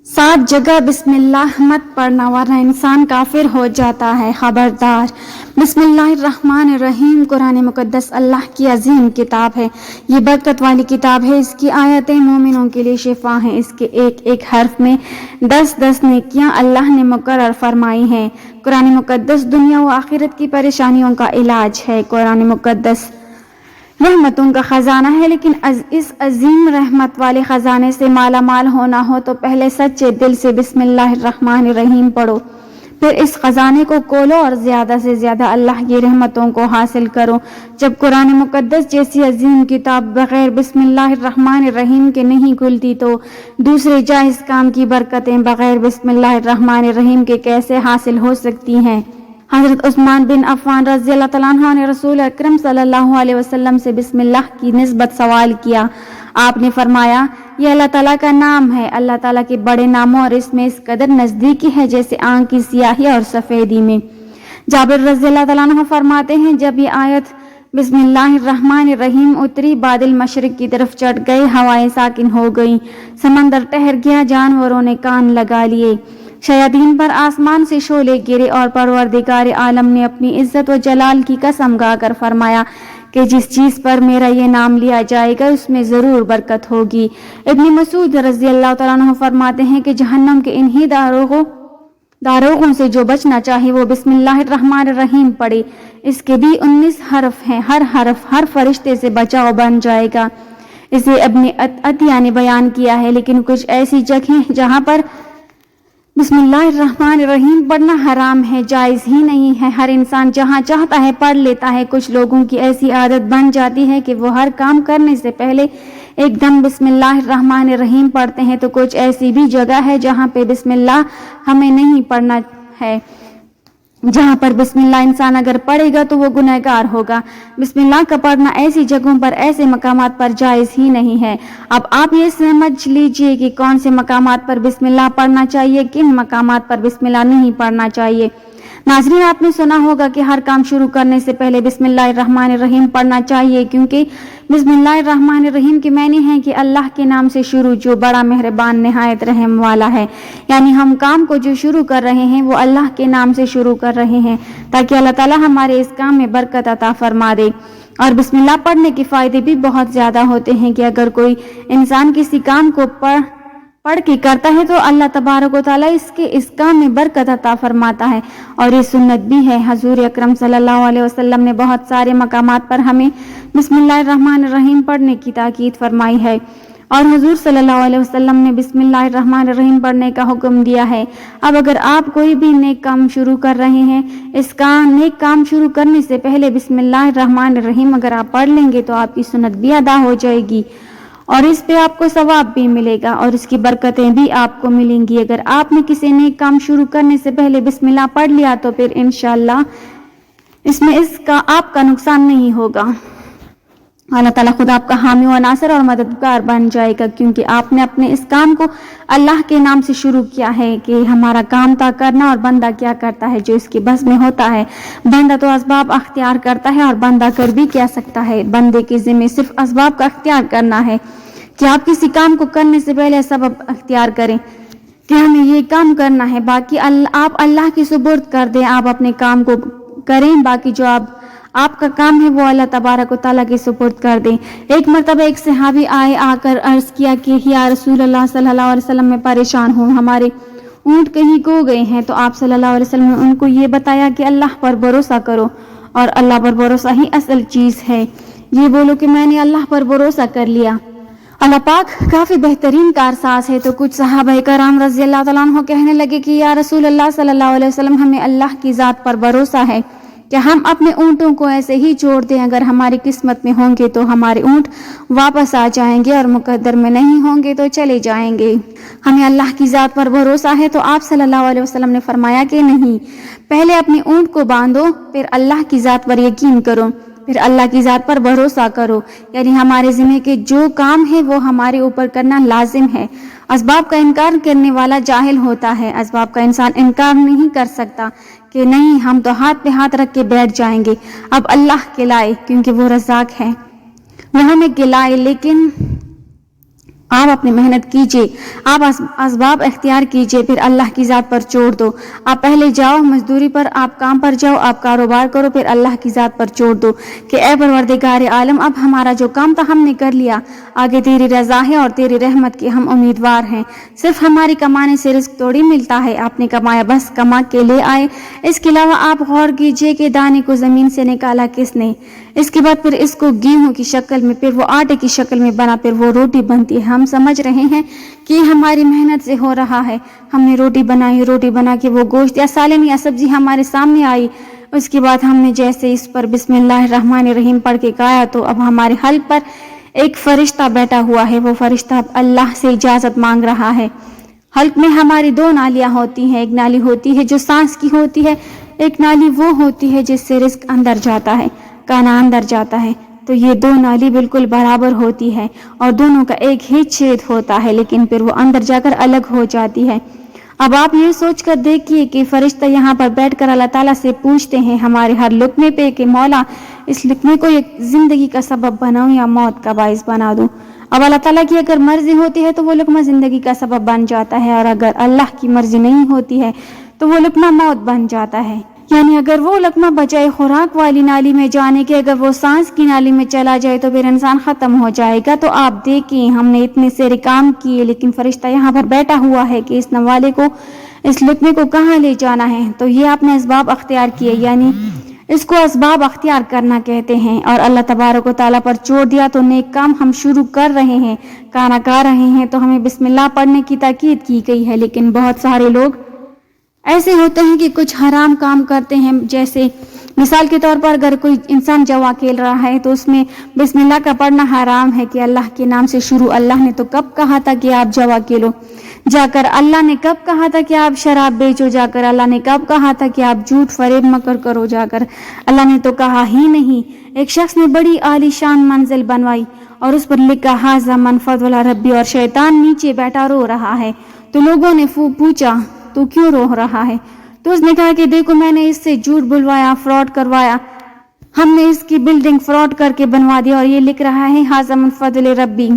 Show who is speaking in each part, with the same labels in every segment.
Speaker 1: 7 जगह बिस्मिल्लाह मत पढ़ना वरना इंसान काफिर हो जाता है। खबरदार। बिस्मिल्लाहिर्रहमानिर्रहीम कुरान मुकद्दस अल्लाह की अजीम किताब है। ये बरकत वाली किताब है। इसकी आयतें मोमिनों के लिए शिफा हैं। इसके एक एक हर्फ में 10-10 नेकियां अल्लाह ने मुकर्रर फरमाई हैं। कुरान मुकद्दस दुनिया व आखिरत की परेशानियों का इलाज है। कुरान मुकद्दस रहमतों का ख़जाना है, लेकिन इस अजीम रहमत वाले ख़जाने से माला माल होना हो तो पहले सच्चे दिल से बिस्मिल्लाहिर्रहमानिर्रहीम पढ़ो, फिर इस ख़जाने को खोलो और ज़्यादा से ज़्यादा अल्लाह की रहमतों को हासिल करो। जब कुरान मुकद्दस जैसी अजीम किताब बग़ैर बिस्मिल्लाहिर्रहमानिर्रहीम के नहीं खुलती तो दूसरे जायज़ काम की बरकतें बग़ैर बिस्मिल्लाहिर्रहमानिर्रहीम के कैसे हासिल हो सकती हैं। हज़रत उस्मान बिन अफ़्फ़ान रज़ियल्लाहु तआला अन्हु ने रसूल अकरम सल्लल्लाहु अलैहि वसल्लम से बिस्मिल्लाह की निस्बत सवाल किया। आपने फरमाया, यह अल्लाह ताला का नाम है, अल्लाह ताला के बड़े नामों और इसमें इस कदर नज़दीकी है जैसे आँख की सियाही और सफ़ेदी में। जाबिर रज़ियल्लाहु तआला अन्हु फरमाते हैं, जब ये आयत बिस्मिल्लाहिर्रहमानिर्रहीम उतरी, बादल मशरिक की तरफ चढ़ गए, हवाएं साकिन हो गईं, समंदर ठहर गया, जानवरों ने कान लगा लिए, शयातीन पर आसमान से शोले गिरे और परवरदिगार आलम ने अपनी इज्जत व जलाल की कसम गाकर फरमाया कि जिस चीज़ पर मेरा ये नाम लिया जाएगा उसमें ज़रूर बरकत होगी। इब्न मसूद रज़ियल्लाहु तआला अन्हु फरमाते हैं कि जहन्नम के इन्हीं दारोगों से जो बचना चाहे वो बिस्मिल्लाहिर्रहमानिर्रहीम पढ़े। इसके भी 19 हरफ हैं, हर हरफ हर फरिश्ते से बचाव बन जाएगा। इसे अपने अतिया ने बयान किया है, लेकिन कुछ ऐसी जगह जहाँ पर बिस्मिल्लाहिर्रहमानिर्रहीम पढ़ना हराम है, जायज़ ही नहीं है। हर इंसान जहाँ चाहता है पढ़ लेता है। कुछ लोगों की ऐसी आदत बन जाती है कि वो हर काम करने से पहले एकदम बिस्मिल्लाहिर्रहमानिर्रहीम पढ़ते हैं। तो कुछ ऐसी भी जगह है जहाँ पे बिस्मिल्लाह हमें नहीं पढ़ना है, जहाँ पर बिस्मिल्लाह इंसान अगर पढ़ेगा तो वो गुनहगार होगा। बिस्मिल्लाह का पढ़ना ऐसी जगहों पर, ऐसे मकामात पर जायज़ ही नहीं है। अब आप ये समझ लीजिए कि कौन से मकामात पर बिस्मिल्लाह पढ़ना चाहिए, किन मकामात पर बिस्मिल्लाह नहीं पढ़ना चाहिए। नाज़रीन, आपने सुना होगा कि हर काम शुरू करने से पहले बिस्मिल्लाहिर्रहमानिर्रहीम पढ़ना चाहिए, क्योंकि बिस्मिल्लाहिर्रहमानिर्रहीम के मायने हैं कि अल्लाह के नाम से शुरू, जो बड़ा मेहरबान निहायत रहम वाला है। यानी हम काम को जो शुरू कर रहे हैं वो अल्लाह के नाम से शुरू कर रहे हैं ताकि अल्लाह ताला हमारे इस काम में बरकत अता फरमा दे। और बिस्मिल्लाह पढ़ने के फ़ायदे भी बहुत ज़्यादा होते हैं कि अगर कोई इंसान किसी काम को पढ़ के करता है तो अल्लाह तबारक व तआला इस काम में बरकत अता फरमाता है। और ये सुन्नत भी है। हजूर अकरम सल्लल्लाहु अलैहि वसल्लम ने बहुत सारे मकामात पर हमें बिस्मिल्लाहिर्रहमानिर्रहीम पढ़ने की ताकीद फरमाई है और हजूर सल्लल्लाहु अलैहि वसल्लम ने बिस्मिल्लाहिर्रहमानिर्रहीम पढ़ने का हुक्म दिया है। अब अगर आप कोई भी नेक काम शुरू कर रहे हैं, नेक काम शुरू करने से पहले बिस्मिल्लाहिर्रहमानिर्रहीम अगर आप पढ़ लेंगे तो आपकी सुन्नत भी अदा हो जाएगी और इस पे आपको सवाब भी मिलेगा और इसकी बरकतें भी आपको मिलेंगी। अगर आपने किसी नेक काम शुरू करने से पहले बिस्मिल्लाह पढ़ लिया तो फिर इंशाअल्लाह इसमें आपका नुकसान नहीं होगा। अल्लाह ताला खुद आपका हामी व नासिर और मददगार बन जाएगा, क्योंकि आपने अपने इस काम को अल्लाह के नाम से शुरू किया है कि हमारा काम था करना और बंदा क्या करता है जो इसके बस में होता है। बंदा तो असबाब अख्तियार करता है और बंदा कर भी क्या सकता है। बंदे के ज़िम्मे सिर्फ असबाब का अख्तियार करना है कि आप किसी काम को करने से पहले सबब अख्तियार करें कि हमें ये काम करना है, बाकी आप अल्लाह की सुपुर्द कर दें, आप अपने काम को करें, बाकी जो आपका काम है वो अल्लाह तबारक व तआला के सुपुर्द कर दें। एक मरतबा एक सहाबी आकर अर्ज़ किया कि या रसूल अल्लाह सल्लल्लाहु अलैहि वसल्लम मैं परेशान हूँ, हमारे ऊँट कहीं खो गए हैं। तो आप सल्लल्लाहु अलैहि वसल्लम ने उनको ये बताया कि अल्लाह पर भरोसा करो और अल्लाह पर भरोसा ही असल चीज़ है। ये बोलो कि मैंने अल्लाह पर भरोसा कर लिया। अल्लाह पाक काफ़ी बेहतरीन कारसाज है। तो कुछ सहाबा कराम रज़ियल्लाहु तआला अन्हुम कहने लगे कि या रसूल अल्लाह सल्लल्लाहु अलैहि वसल्लम हमें अल्लाह की ज़ात पर भरोसा है कि हम अपने ऊँटों को ऐसे ही छोड़ दें, अगर हमारी किस्मत में होंगे तो हमारे ऊँट वापस आ जाएंगे और मुकद्दर में नहीं होंगे तो चले जाएंगे। हमें अल्लाह की ज़ात पर भरोसा है। तो आप सल्लल्लाहु अलैहि वसल्लम ने फरमाया कि नहीं, पहले अपने ऊँट को बांधो, फिर अल्लाह की ज़ात पर यकीन करो, फिर अल्लाह की ज़ात पर भरोसा करो। यानी हमारे ज़िम्मे के जो काम है वो हमारे ऊपर करना लाजिम है। असबाब का इनकार करने वाला जाहिल होता है। असबाब का इंसान इनकार नहीं कर सकता कि नहीं हम तो हाथ पे हाथ रख के बैठ जाएंगे, अब अल्लाह खिलाए, क्योंकि वो रज़ाक है, वो हमें खिलाए। लेकिन آپ اپنی محنت کیجئے، آپ اسباب اختیار کیجئے، پھر اللہ کی ذات پر چھوڑ دو۔ آپ پہلے جاؤ مزدوری پر، آپ کام پر جاؤ، آپ کاروبار کرو، پھر اللہ کی ذات پر چھوڑ دو کہ اے پروردگار عالم، اب ہمارا جو کام تھا ہم نے کر لیا، آگے تیری رضا ہے اور تیری رحمت کے ہم امیدوار ہیں۔ صرف ہماری کمانے سے رزق توڑی ملتا ہے، آپ نے کمایا بس کما کے لے آئے۔ اس کے علاوہ آپ غور کیجئے کہ دانے کو زمین سے نکالا کس نے، اس کے بعد پھر اس کو گیہوں کی شکل میں، پھر وہ آٹے کی شکل میں بنا، پھر وہ روٹی بنتی ہے۔ ہم سمجھ رہے ہیں کہ ہماری محنت سے ہو رہا ہے، ہم نے روٹی بنائی، روٹی بنا کے وہ گوشت یا سالن یا سبزی ہمارے سامنے آئی، اس کے بعد ہم نے جیسے اس پر بسم اللہ الرحمن الرحیم پڑھ کے کہا تو اب ہمارے حلق پر ایک فرشتہ بیٹھا ہوا ہے، وہ فرشتہ اب اللہ سے اجازت مانگ رہا ہے۔ حلق میں ہماری دو نالیاں ہوتی ہیں، ایک نالی ہوتی ہے جو سانس کی ہوتی ہے، ایک نالی وہ ہوتی ہے جس سے رزق اندر جاتا ہے، کھانا اندر جاتا ہے۔ تو یہ دو نالی بالکل برابر ہوتی ہے اور دونوں کا ایک ہی چھید ہوتا ہے، لیکن پھر وہ اندر جا کر الگ ہو جاتی ہے۔ اب آپ یہ سوچ کر دیکھیے کہ فرشتہ یہاں پر بیٹھ کر اللہ تعالیٰ سے پوچھتے ہیں ہمارے ہر لقمے پہ کہ مولا اس لقمے کو ایک زندگی کا سبب بناؤں یا موت کا باعث بنا دوں۔ اب اللہ تعالیٰ کی اگر مرضی ہوتی ہے تو وہ لقمہ زندگی کا سبب بن جاتا ہے، اور اگر اللہ کی مرضی نہیں ہوتی ہے تو وہ لقمہ موت بن جاتا ہے۔ یعنی اگر وہ لقمہ بجائے خوراک والی نالی میں جانے کے اگر وہ سانس کی نالی میں چلا جائے تو پھر انسان ختم ہو جائے گا۔ تو آپ دیکھیں ہم نے اتنے سارے کام کیے، لیکن فرشتہ یہاں پر بیٹھا ہوا ہے کہ اس نوالے کو، اس لقمے کو کہاں لے جانا ہے۔ تو یہ آپ نے اسباب اختیار کیے، یعنی اس کو اسباب اختیار کرنا کہتے ہیں، اور اللہ تبارک و تعالیٰ پر چھوڑ دیا۔ تو نیک کام ہم شروع کر رہے ہیں، کھانا کھا رہے ہیں تو ہمیں بسم اللہ پڑھنے کی تاکید کی گئی ہے، لیکن بہت سارے لوگ ایسے ہوتے ہیں کہ کچھ حرام کام کرتے ہیں۔ جیسے مثال کے طور پر اگر کوئی انسان جوا کھیل رہا ہے تو اس میں بسم اللہ کا پڑھنا حرام ہے کہ اللہ کے نام سے شروع۔ اللہ نے تو کب کہا تھا کہ آپ جوا کھیلو جا کر، اللہ نے کب کہا تھا کہ آپ شراب بیچو جا کر، اللہ نے کب کہا تھا کہ آپ جھوٹ فریب مکر کرو جا کر، اللہ نے تو کہا ہی نہیں۔ ایک شخص نے بڑی عالی شان منزل بنوائی اور اس پر لکھا ھذا من فضل ربی، اور شیطان نیچے بیٹھا رو رہا ہے۔ تو لوگوں نے پوچھا تو کیوں رو رہا ہے؟ تو اس نے کہا کہ دیکھو میں نے اس سے جھوٹ بلوایا، فراڈ کروایا، ہم نے اس کی بلڈنگ فراڈ کر کے بنوا دیا، اور یہ لکھ رہا ہے ھذا من فضل ربی،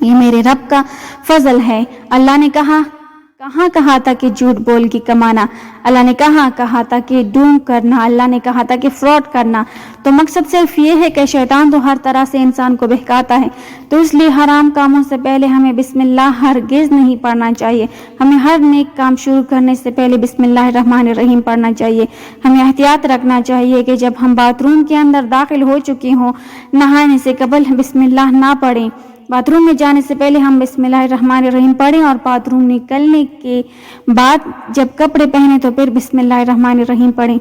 Speaker 1: یہ میرے رب کا فضل ہے۔ اللہ نے کہاں تھا کہ جھوٹ بول کے کمانا، اللہ نے کہا تھا کہ ڈوم کرنا، اللہ نے کہا تھا کہ فراڈ کرنا۔ تو مقصد صرف یہ ہے کہ شیطان تو ہر طرح سے انسان کو بہکاتا ہے، تو اس لیے حرام کاموں سے پہلے ہمیں بسم اللہ ہرگز نہیں پڑھنا چاہیے۔ ہمیں ہر نیک کام شروع کرنے سے پہلے بسم اللہ الرحمن الرحیم پڑھنا چاہیے۔ ہمیں احتیاط رکھنا چاہیے کہ جب ہم باتھ روم کے اندر داخل ہو چکے ہوں، نہانے سے قبل بسم اللہ نہ پڑھیں۔ باتھ روم میں جانے سے پہلے ہم بسم اللہ الرحمن الرحیم پڑھیں، اور باتھ روم نکلنے کے بعد جب کپڑے پہنے تو پھر بسم اللہ الرحمن الرحیم پڑھیں۔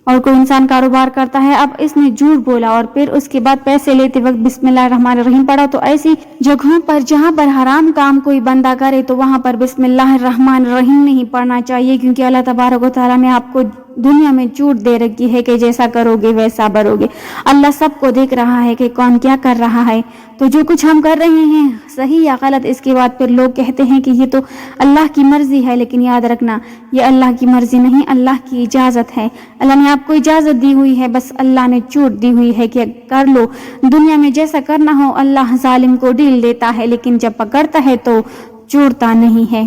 Speaker 1: اور کوئی انسان کاروبار کرتا ہے، اب اس نے جھوٹ بولا اور پھر اس کے بعد پیسے لیتے وقت بسم اللہ الرحمن الرحیم پڑھا، تو ایسی جگہوں پر جہاں پر حرام کام کوئی بندہ کرے تو وہاں پر بسم اللہ الرحمن الرحیم نہیں پڑھنا چاہیے، کیونکہ اللہ تبارک و تعالیٰ نے آپ کو دنیا میں چھوٹ دے رکھی ہے کہ جیسا کرو گے ویسا بھرو گے۔ اللہ سب کو دیکھ رہا ہے کہ کون کیا کر رہا ہے۔ تو جو کچھ ہم کر رہے ہیں صحیح یا غلط، اس کے بعد پھر لوگ کہتے ہیں کہ یہ تو اللہ کی مرضی ہے، لیکن یاد رکھنا یہ اللہ کی مرضی نہیں، اللہ کی اجازت ہے۔ اللہ نے آپ کو اجازت دی ہوئی ہے، بس اللہ نے چھوٹ دی ہوئی ہے کہ کر لو، دنیا میں جیسا کرنا ہو۔ اللہ ظالم کو ڈیل دیتا ہے، لیکن جب پکڑتا ہے تو چھوڑتا نہیں ہے۔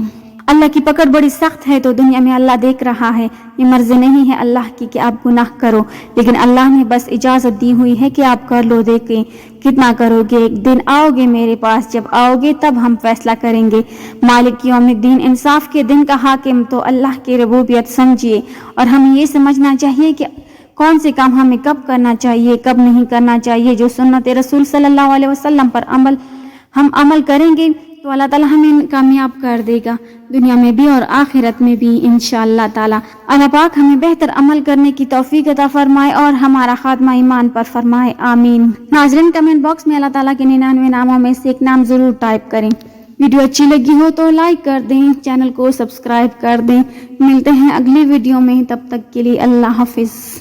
Speaker 1: اللہ کی پکڑ بڑی سخت ہے، تو دنیا میں اللہ دیکھ رہا ہے، یہ مرضی نہیں ہے اللہ کی کہ آپ گناہ کرو، لیکن اللہ نے بس اجازت دی ہوئی ہے کہ آپ کر لو، دیکھیں کتنا کرو گے۔ ایک دن آؤ گے میرے پاس، جب آؤ گے تب ہم فیصلہ کریں گے۔ مالک یوم الدین، انصاف کے دن کا حاکم تو اللہ کی ربوبیت سمجھیے، اور ہمیں یہ سمجھنا چاہیے کہ کون سے کام ہمیں کب کرنا چاہیے، کب نہیں کرنا چاہیے۔ جو سنت رسول صلی اللہ علیہ وسلم پر ہم عمل کریں گے تو اللہ تعالیٰ ہمیں کامیاب کر دے گا، دنیا میں بھی اور آخرت میں بھی انشاءاللہ تعالیٰ۔ اللہ پاک ہمیں بہتر عمل کرنے کی توفیق عطا فرمائے اور ہمارا خاتمہ ایمان پر فرمائے، آمین۔ ناظرین، کمنٹ باکس میں اللہ تعالیٰ کے 99 ناموں میں سے ایک نام ضرور ٹائپ کریں۔ ویڈیو اچھی لگی ہو تو لائک کر دیں، چینل کو سبسکرائب کر دیں۔ ملتے ہیں اگلی ویڈیو میں، تب تک کے لیے اللہ حافظ۔